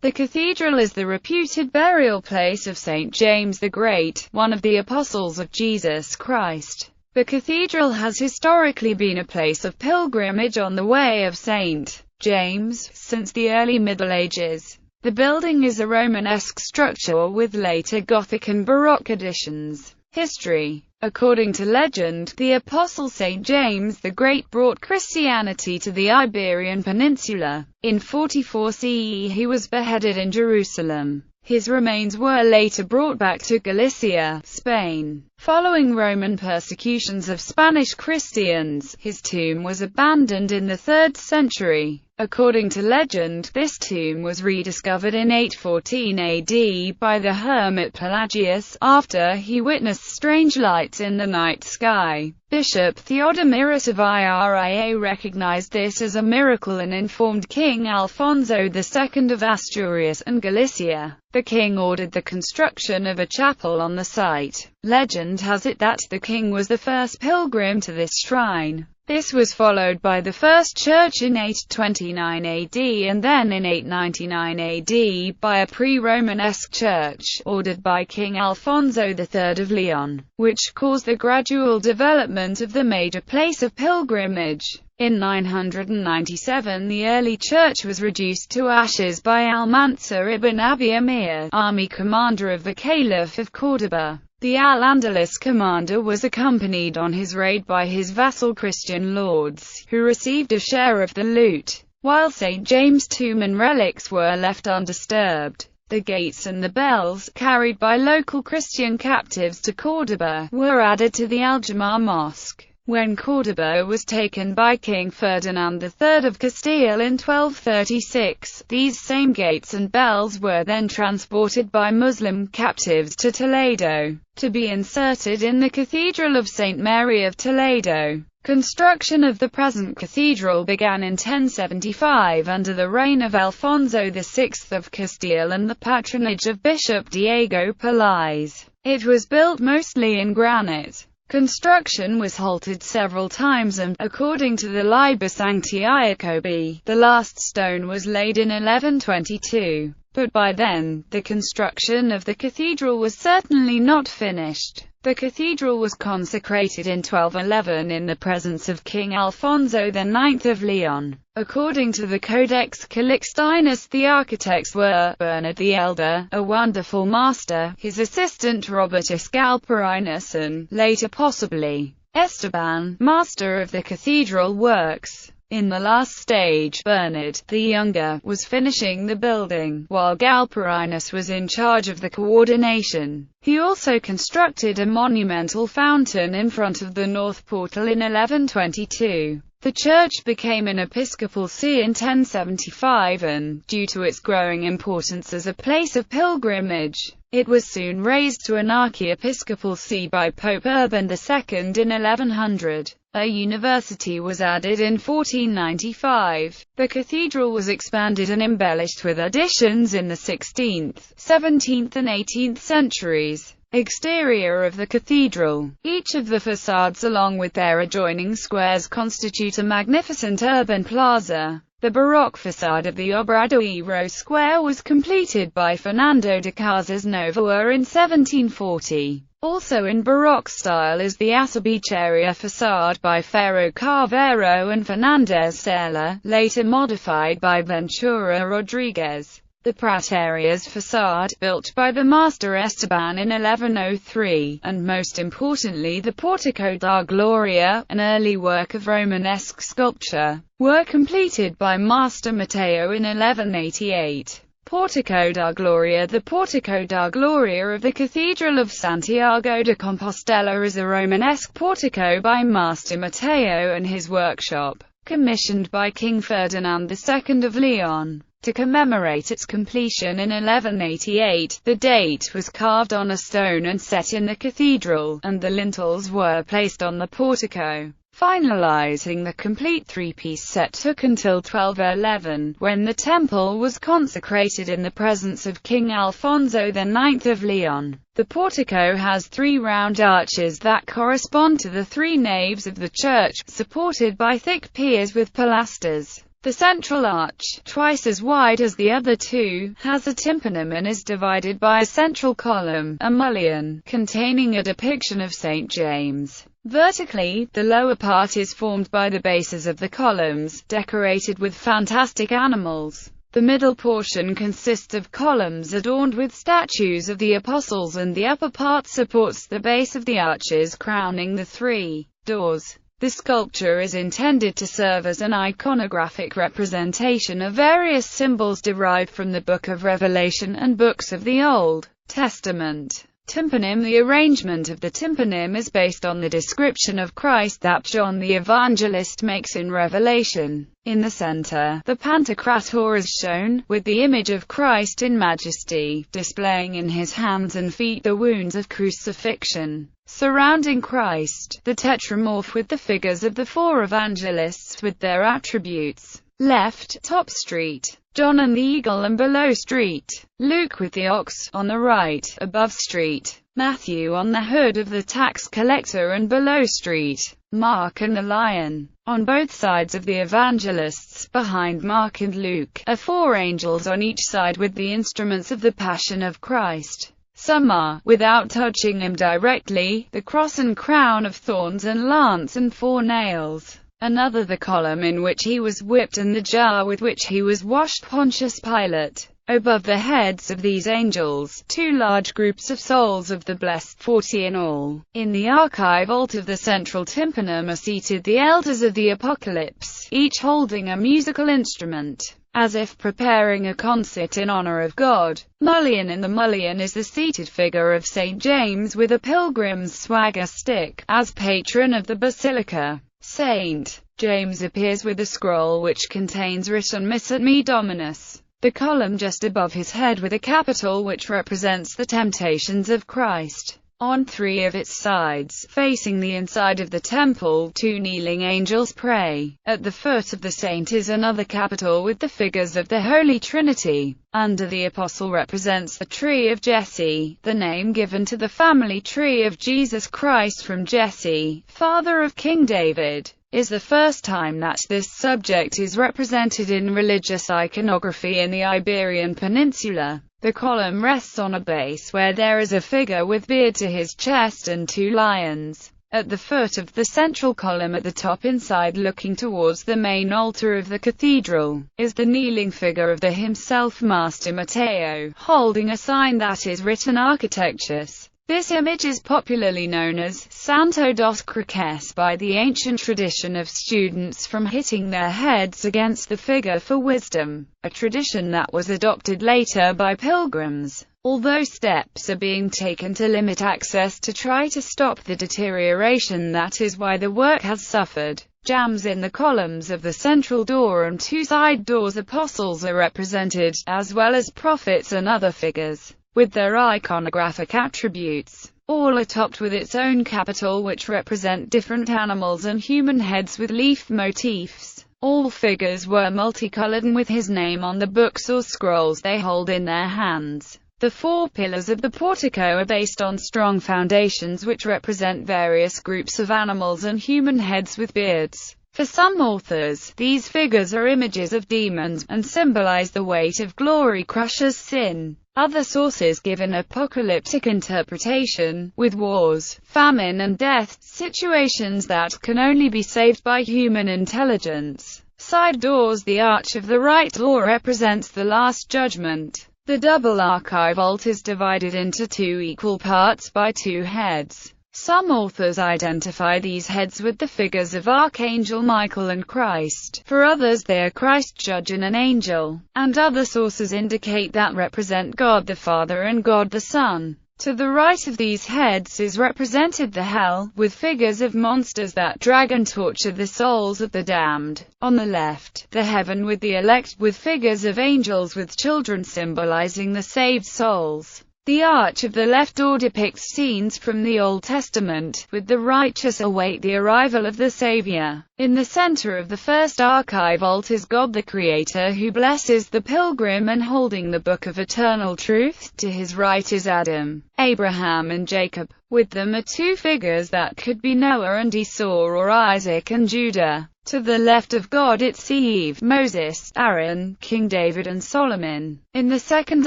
The cathedral is the reputed burial place of Saint James the Great, one of the apostles of Jesus Christ. The cathedral has historically been a place of pilgrimage on the way of Saint James since the early Middle Ages. The building is a Romanesque structure with later Gothic and Baroque additions. History. According to legend, the apostle Saint James the Great brought Christianity to the Iberian Peninsula. In 44 CE he was beheaded in Jerusalem. His remains were later brought back to Galicia, Spain. Following Roman persecutions of Spanish Christians, his tomb was abandoned in the 3rd century. According to legend, this tomb was rediscovered in 814 AD by the hermit Pelagius, after he witnessed strange lights in the night sky. Bishop Theodomirus of Iria recognized this as a miracle and informed King Alfonso II of Asturias and Galicia. The king ordered the construction of a chapel on the site. Legend has it that the king was the first pilgrim to this shrine. This was followed by the first church in 829 AD and then in 899 AD by a pre-Romanesque church, ordered by King Alfonso III of Leon, which caused the gradual development of the major place of pilgrimage. In 997 the early church was reduced to ashes by Almanzar ibn Abi Amir, army commander of the Caliph of Córdoba. The Al-Andalus commander was accompanied on his raid by his vassal Christian lords, who received a share of the loot, while St. James' tomb and relics were left undisturbed. The gates and the bells, carried by local Christian captives to Córdoba, were added to the Aljamar Mosque. When Córdoba was taken by King Ferdinand III of Castile in 1236, these same gates and bells were then transported by Muslim captives to Toledo, to be inserted in the Cathedral of St. Mary of Toledo. Construction of the present cathedral began in 1075 under the reign of Alfonso VI of Castile and the patronage of Bishop Diego Pelaez. It was built mostly in granite. Construction was halted several times and, according to the Liber Sancti Iacobi, the last stone was laid in 1122. But by then, the construction of the cathedral was certainly not finished. The cathedral was consecrated in 1211 in the presence of King Alfonso IX of Leon. According to the Codex Calixtinus, the architects were Bernard the Elder, a wonderful master, his assistant Robertus Galperinus, and, later possibly, Esteban, master of the cathedral works. In the last stage, Bernard, the Younger, was finishing the building, while Galperinus was in charge of the coordination. He also constructed a monumental fountain in front of the north portal in 1122. The church became an episcopal see in 1075 and, due to its growing importance as a place of pilgrimage, it was soon raised to an archiepiscopal see by Pope Urban II in 1100. A university was added in 1495. The cathedral was expanded and embellished with additions in the 16th, 17th and 18th centuries. Exterior of the cathedral. Each of the facades along with their adjoining squares constitute a magnificent urban plaza. The Baroque facade of the Obradoiro Square was completed by Fernando de Casas Novoa in 1740. Also in Baroque style is the Acebicheria facade by Ferro Carvero and Fernandez Sela, later modified by Ventura Rodriguez. The Praterias facade, built by the master Esteban in 1103, and most importantly the Portico da Gloria, an early work of Romanesque sculpture, were completed by Master Matteo in 1188. Portico da Gloria. The Portico da Gloria of the Cathedral of Santiago de Compostela is a Romanesque portico by Master Matteo and his workshop, commissioned by King Ferdinand II of Leon. To commemorate its completion in 1188, the date was carved on a stone and set in the cathedral, and the lintels were placed on the portico. Finalizing the complete three-piece set took until 1211, when the temple was consecrated in the presence of King Alfonso IX of Leon. The portico has three round arches that correspond to the three naves of the church, supported by thick piers with pilasters. The central arch, twice as wide as the other two, has a tympanum and is divided by a central column, a mullion, containing a depiction of St. James. Vertically, the lower part is formed by the bases of the columns, decorated with fantastic animals. The middle portion consists of columns adorned with statues of the apostles, and the upper part supports the base of the arches crowning the three doors. The sculpture is intended to serve as an iconographic representation of various symbols derived from the Book of Revelation and books of the Old Testament. Tympanum. The arrangement of the tympanum is based on the description of Christ that John the Evangelist makes in Revelation. In the center, the Pantocrator is shown, with the image of Christ in majesty, displaying in his hands and feet the wounds of crucifixion. Surrounding Christ, the Tetramorph with the figures of the four evangelists with their attributes. Left, top street, John and the eagle, and below street, Luke with the ox. On the right, above street, Matthew on the hood of the tax collector, and below street, Mark and the lion. On both sides of the evangelists, behind Mark and Luke, are four angels on each side with the instruments of the Passion of Christ. Some are, without touching him directly, the cross and crown of thorns and lance and 4 nails. Another the column in which he was whipped and the jar with which he was washed. Pontius Pilate. Above the heads of these angels, 2 large groups of souls of the blessed, 40 in all. In the archive vault of the central tympanum are seated the elders of the Apocalypse, each holding a musical instrument, as if preparing a concert in honor of God. Mullion. In the mullion is the seated figure of St. James with a pilgrim's swagger stick. As patron of the basilica, St. James appears with a scroll which contains written Misset me Dominus. The column just above his head with a capital which represents the temptations of Christ. On 3 of its sides, facing the inside of the temple, 2 kneeling angels pray. At the foot of the saint is another capital with the figures of the Holy Trinity. Under the apostle represents the tree of Jesse, the name given to the family tree of Jesus Christ from Jesse, father of King David. Is the first time that this subject is represented in religious iconography in the Iberian Peninsula. The column rests on a base where there is a figure with beard to his chest and 2 lions. At the foot of the central column at the top inside looking towards the main altar of the cathedral, is the kneeling figure of the himself Master Matteo, holding a sign that is written Architectus. This image is popularly known as Santo dos Croces by the ancient tradition of students from hitting their heads against the figure for wisdom, a tradition that was adopted later by pilgrims. Although steps are being taken to limit access to try to stop the deterioration, that is why the work has suffered. Jams in the columns of the central door and 2 side doors. Apostles are represented, as well as prophets and other figures, with their iconographic attributes. All are topped with its own capital which represent different animals and human heads with leaf motifs. All figures were multicolored and with his name on the books or scrolls they hold in their hands. The 4 pillars of the portico are based on strong foundations which represent various groups of animals and human heads with beards. For some authors, these figures are images of demons, and symbolize the weight of glory crushes sin. Other sources give an apocalyptic interpretation, with wars, famine and death, situations that can only be saved by human intelligence. Side doors. The arch of the right door represents the Last Judgment. The double archive vault is divided into 2 equal parts by 2 heads. Some authors identify these heads with the figures of Archangel Michael and Christ. For others they are Christ judge and an angel, and other sources indicate that represent God the Father and God the Son. To the right of these heads is represented the hell, with figures of monsters that drag and torture the souls of the damned. On the left, the heaven with the elect, with figures of angels with children symbolizing the saved souls. The arch of the left door depicts scenes from the Old Testament, with the righteous await the arrival of the Savior. In the center of the first archive vault is God the Creator who blesses the pilgrim and holding the book of eternal truth. To his right is Adam, Abraham and Jacob. With them are 2 figures that could be Noah and Esau or Isaac and Judah. To the left of God it's Eve, Moses, Aaron, King David and Solomon. In the second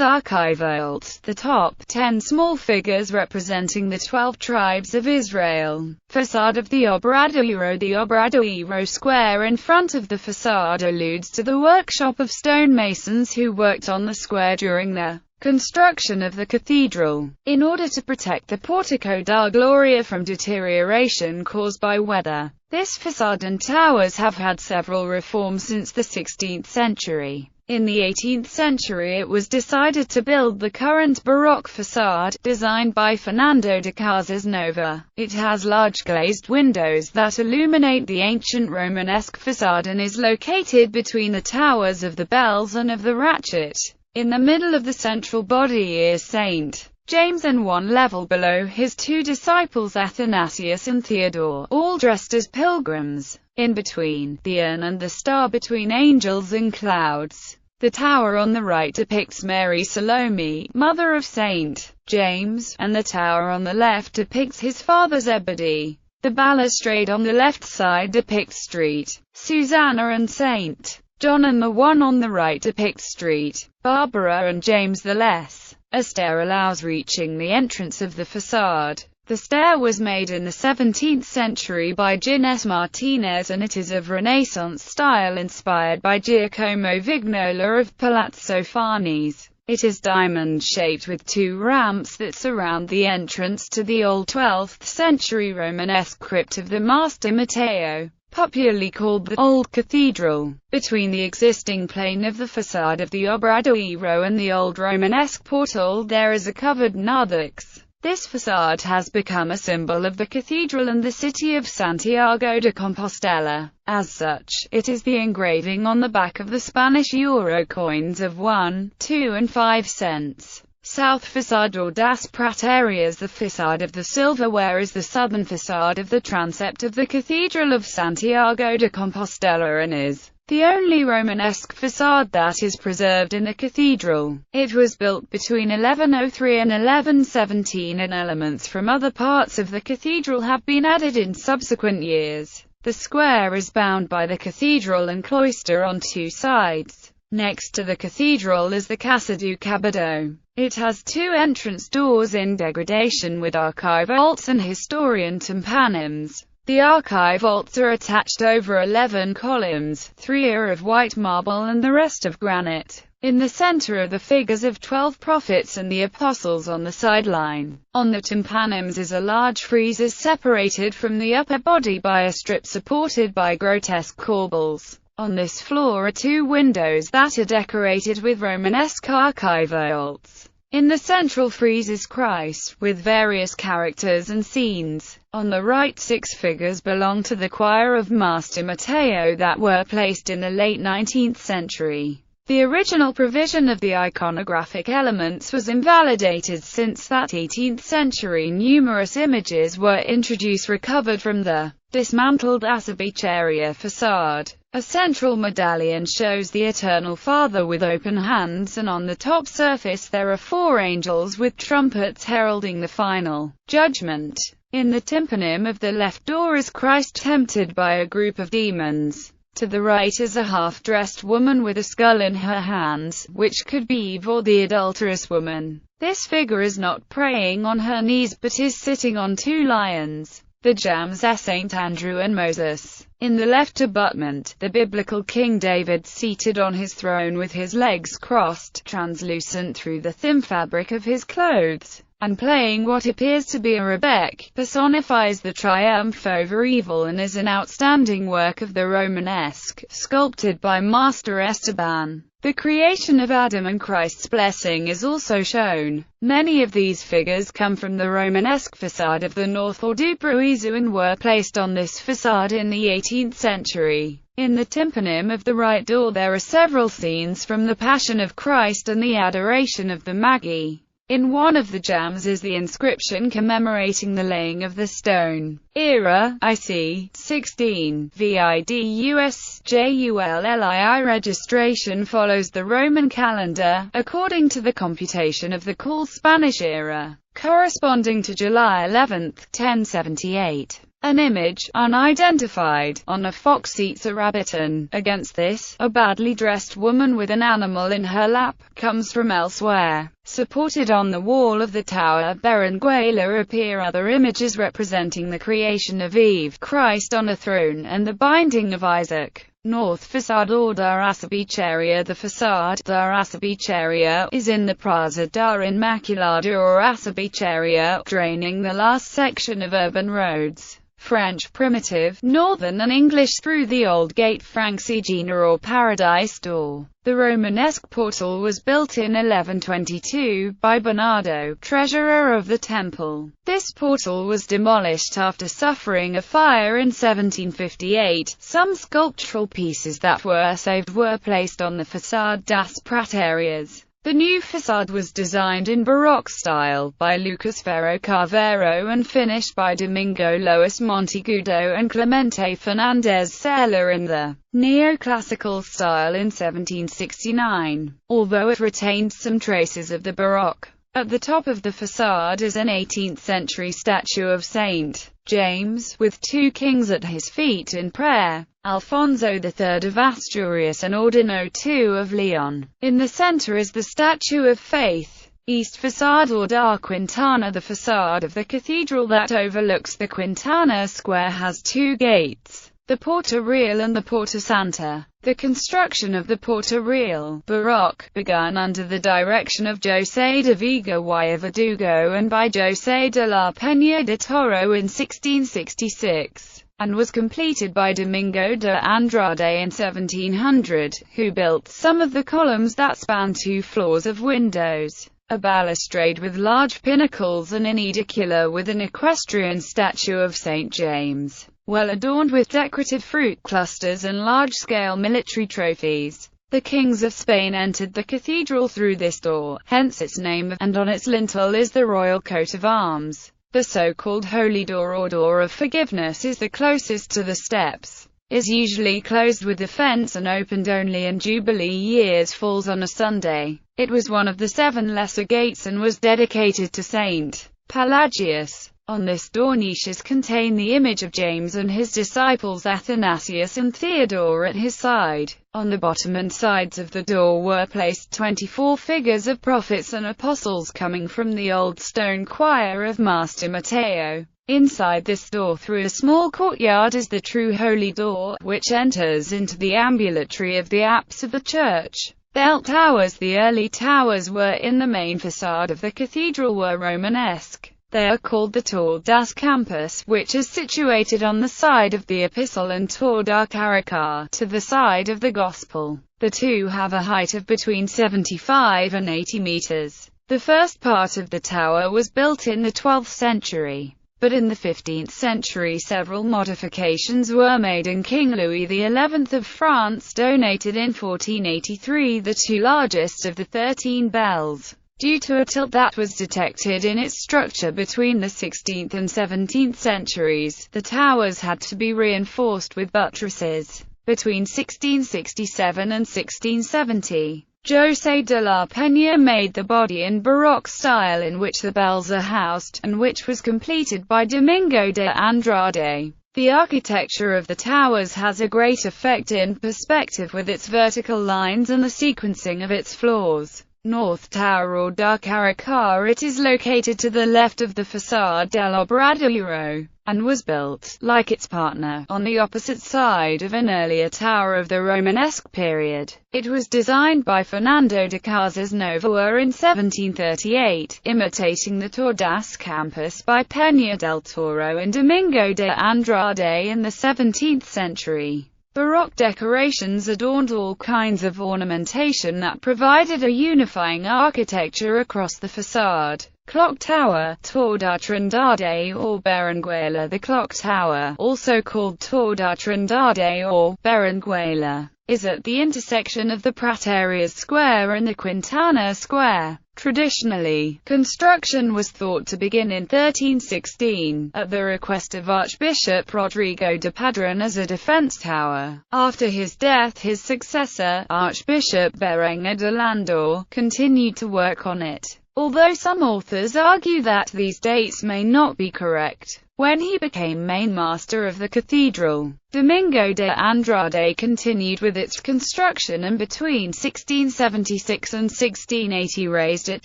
archive vault, the top 10 small figures representing the 12 tribes of Israel. Facade of the Obradoiro. The Obradoiro square in front of the facade alludes to the workshop of stonemasons who worked on the square during the construction of the cathedral. In order to protect the Portico da Gloria from deterioration caused by weather, this facade and towers have had several reforms since the 16th century. In the 18th century it was decided to build the current Baroque facade, designed by Fernando de Casas Nova. It has large glazed windows that illuminate the ancient Romanesque facade and is located between the towers of the bells and of the ratchet. In the middle of the central body is St. James and one level below his two disciples Athanasius and Theodore, all dressed as pilgrims. In between, the urn and the star between angels and clouds. The tower on the right depicts Mary Salome, mother of St. James, and the tower on the left depicts his father Zebedee. The balustrade on the left side depicts St. Susanna and St. John, and the one on the right depicts St. Barbara and James the Less. A stair allows reaching the entrance of the facade. The stair was made in the 17th century by Ginés Martinez and it is of Renaissance style inspired by Giacomo Vignola of Palazzo Farnese. It is diamond-shaped with two ramps that surround the entrance to the old 12th century Romanesque crypt of the Master Matteo, popularly called the Old Cathedral. Between the existing plane of the facade of the Obradoiro and the old Romanesque portal there is a covered narthex. This facade has become a symbol of the cathedral and the city of Santiago de Compostela. As such, it is the engraving on the back of the Spanish euro coins of 1, 2 and 5 cents. South facade or das Praterias. The facade of the silverware is the southern facade of the transept of the Cathedral of Santiago de Compostela and is the only Romanesque facade that is preserved in the cathedral. It was built between 1103 and 1117 and elements from other parts of the cathedral have been added in subsequent years. The square is bound by the cathedral and cloister on two sides. Next to the cathedral is the Casa do Cabado. It has two entrance doors in degradation with archive vaults and historian tympanums. The archive vaults are attached over 11 columns, 3 are of white marble and the rest of granite. In the center are the figures of 12 prophets and the apostles on the sideline. On the tympanums is a large frieze separated from the upper body by a strip supported by grotesque corbels. On this floor are two windows that are decorated with Romanesque archive vaults. In the central frieze is Christ, with various characters and scenes. On the right 6 figures belong to the choir of Master Matteo that were placed in the late 19th century. The original provision of the iconographic elements was invalidated since that 18th century numerous images were introduced recovered from the dismantled Attribution facade. A central medallion shows the Eternal Father with open hands and on the top surface there are 4 angels with trumpets heralding the final judgment. In the tympanum of the left door is Christ tempted by a group of demons. To the right is a half-dressed woman with a skull in her hands, which could be Eve or the adulterous woman. This figure is not praying on her knees but is sitting on 2 lions. The gems are St. Andrew and Moses. In the left abutment, the biblical King David seated on his throne with his legs crossed, translucent through the thin fabric of his clothes, and playing what appears to be a rebec, personifies the triumph over evil and is an outstanding work of the Romanesque, sculpted by Master Esteban. The creation of Adam and Christ's blessing is also shown. Many of these figures come from the Romanesque facade of the north or do Bruizu and were placed on this facade in the 18th century. In the tympanum of the right door there are several scenes from the Passion of Christ and the Adoration of the Magi. In one of the jams is the inscription commemorating the laying of the stone. Era, IC, 16, VIDUS, JULLII. Registration follows the Roman calendar, according to the computation of the called Spanish era, corresponding to July 11, 1078. An image, unidentified, on a fox eats a rabbit, and, against this, a badly dressed woman with an animal in her lap, comes from elsewhere. Supported on the wall of the Tower Berenguela appear other images representing the creation of Eve, Christ on a throne, and the binding of Isaac. North Facade or Arrasbiceria. The Facade d'Arrasbiceria is in the Praza da Immaculada or Arrasbiceria, draining the last section of urban roads. French primitive, northern and English through the old gate Francigena or Paradise door. The Romanesque portal was built in 1122 by Bernardo, treasurer of the temple. This portal was demolished after suffering a fire in 1758. Some sculptural pieces that were saved were placed on the Façade das Praterias. The new facade was designed in Baroque style by Lucas Ferro Carvero and finished by Domingo Lois Monteagudo and Clemente Fernandez Sela in the neoclassical style in 1769, although it retained some traces of the Baroque. At the top of the facade is an 18th-century statue of Saint James, with two kings at his feet in prayer, Alfonso III of Asturias and Ordino II of Leon. In the center is the Statue of Faith. East Facade or da Quintana. The facade of the cathedral that overlooks the Quintana Square has two gates, the Porta Real and the Porta Santa. The construction of the Porta Real, Baroque, began under the direction of José de Viga y Verdugo and by José de la Peña de Toro in 1666, and was completed by Domingo de Andrade in 1700, who built some of the columns that span 2 floors of windows, a balustrade with large pinnacles and an edicula with an equestrian statue of St. James, well adorned with decorative fruit clusters and large-scale military trophies. The kings of Spain entered the cathedral through this door, hence its name, and on its lintel is the royal coat of arms. The so-called Holy Door or Door of Forgiveness is the closest to the steps, is usually closed with a fence and opened only in Jubilee years, falls on a Sunday. It was one of the 7 lesser gates and was dedicated to Saint Pelagius. On this door niches contain the image of James and his disciples Athanasius and Theodore at his side. On the bottom and sides of the door were placed 24 figures of prophets and apostles coming from the old stone choir of Master Matteo. Inside this door through a small courtyard is the true Holy Door, which enters into the ambulatory of the apse of the church. Bell towers. The early towers were in the main facade of the cathedral were Romanesque. They are called the Tor das Campus, which is situated on the side of the Epistle, and Tor da Carica, to the side of the Gospel. The two have a height of between 75 and 80 meters. The first part of the tower was built in the 12th century, but in the 15th century several modifications were made, and King Louis XI of France donated in 1483 the 2 largest of the 13 bells. Due to a tilt that was detected in its structure between the 16th and 17th centuries, the towers had to be reinforced with buttresses. Between 1667 and 1670, José de la Peña made the body in Baroque style in which the bells are housed, and which was completed by Domingo de Andrade. The architecture of the towers has a great effect in perspective with its vertical lines and the sequencing of its floors. North Tower or da Carica. It is located to the left of the Façade del Obradero, and was built, like its partner, on the opposite side of an earlier tower of the Romanesque period. It was designed by Fernando de Casas Novoa in 1738, imitating the Tor das Campus by Peña del Toro and Domingo de Andrade in the 17th century. Baroque decorations adorned all kinds of ornamentation that provided a unifying architecture across the facade. Clock Tower, Tor da Trindade or Berenguela. The clock tower, also called Tor da Trindade or Berenguela, is at the intersection of the Praterias Square and the Quintana Square. Traditionally, construction was thought to begin in 1316, at the request of Archbishop Rodrigo de Padrón as a defense tower. After his death his successor, Archbishop Berenguer de Landor, continued to work on it, although some authors argue that these dates may not be correct. when he became main master of the cathedral. Domingo de Andrade continued with its construction and between 1676 and 1680 raised it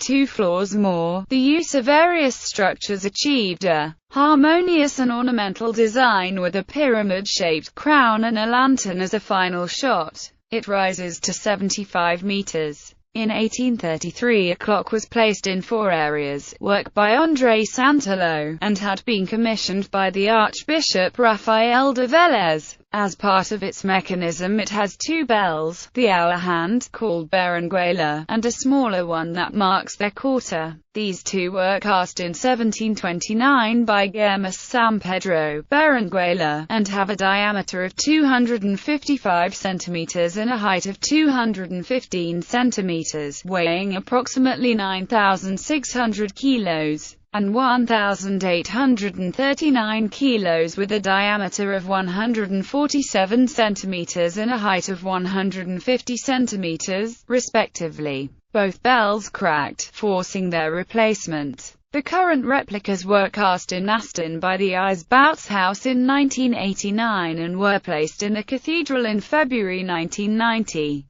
2 floors more. The use of various structures achieved a harmonious and ornamental design with a pyramid-shaped crown and a lantern as a final shot. It rises to 75 meters. In 1833 a clock was placed in 4 areas, work by André Santolo, and had been commissioned by the Archbishop Rafael de Vélez. As part of its mechanism it has 2 bells, the hour hand, called berenguela, and a smaller one that marks their quarter. These 2 were cast in 1729 by Guillermo San Pedro, berenguela, and have a diameter of 255 centimeters and a height of 215 centimeters, weighing approximately 9,600 kilos. And 1,839 kilos with a diameter of 147 centimeters and a height of 150 centimeters, respectively. Both bells cracked, forcing their replacement. The current replicas were cast in Aston by the Eisbouts House in 1989 and were placed in the cathedral in February 1990.